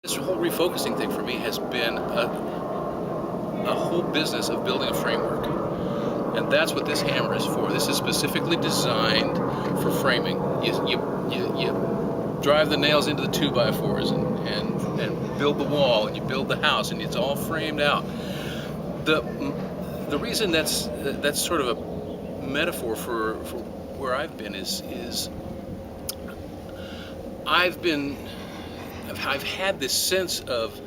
This whole refocusing thing for me has been a whole business of building a framework. And that's what this hammer is for. This is specifically designed for framing. You drive the nails into the 2x4s and build the wall, and you build the house, and it's all framed out. The reason that's sort of a metaphor for where I've been is I've had this sense of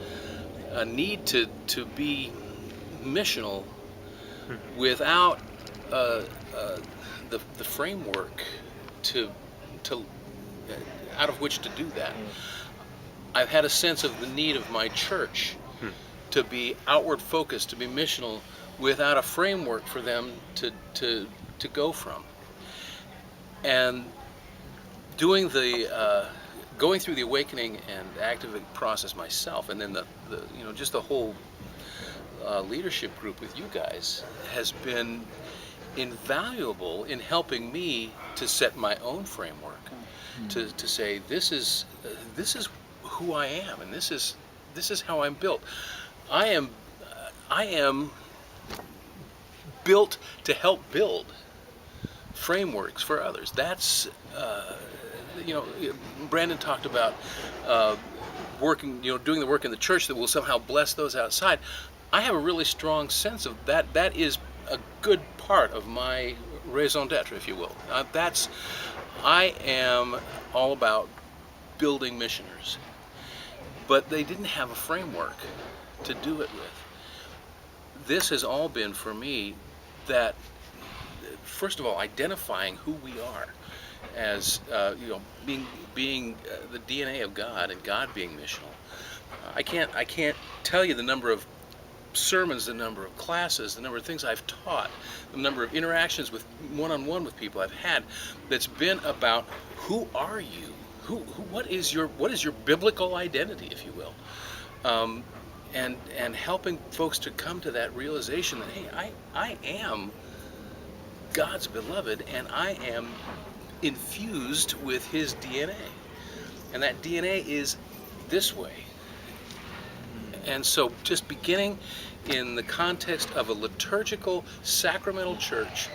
a need to be missional without the framework to out of which to do that. I've had a sense of the need of my church to be outward focused, to be missional, without a framework for them to go from. And doing going through the awakening and activate process myself, and then the just the whole leadership group with you guys has been invaluable in helping me to set my own framework, to say this is who I am, and this is how I'm built. I am built to help build frameworks for others. That's Brandon talked about working, doing the work in the church that will somehow bless those outside. I have a really strong sense of that. That is a good part of my raison d'etre, if you will. I am all about building missioners, but they didn't have a framework to do it with. This has all been for me that, first of all, identifying who we are as being the DNA of God, and God being missional. I can't tell you the number of sermons, the number of classes, the number of things I've taught, the number of interactions with one-on-one with people I've had that's been about who are you, what is your biblical identity, if you will, and helping folks to come to that realization that, hey, I am God's beloved, and I am infused with His DNA, and that DNA is this way. And so just beginning in the context of a liturgical, sacramental church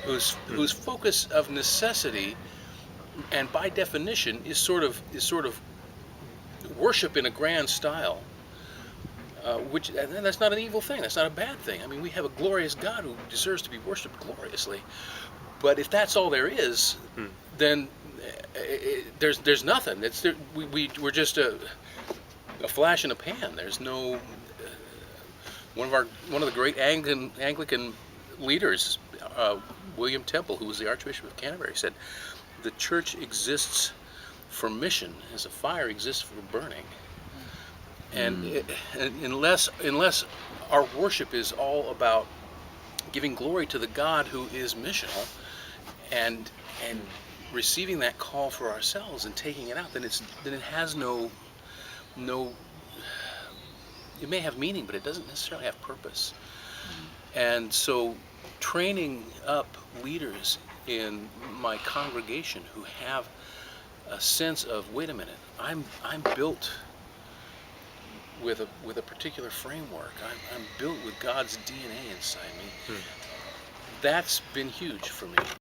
whose focus of necessity and by definition is sort of worship in a grand style, and that's not an evil thing, that's not a bad thing. I mean, we have a glorious God who deserves to be worshipped gloriously. But if that's all there is, then there's nothing. We're just a flash in a pan. There's no one of the great Anglican leaders, William Temple, who was the Archbishop of Canterbury, said, "The church exists for mission as a fire exists for burning." And unless our worship is all about giving glory to the God who is missional, and receiving that call for ourselves and taking it out, then it has no. It may have meaning, but it doesn't necessarily have purpose. And so, training up leaders in my congregation who have a sense of, wait a minute, I'm built with a particular framework. I'm built with God's DNA inside me. That's been huge for me.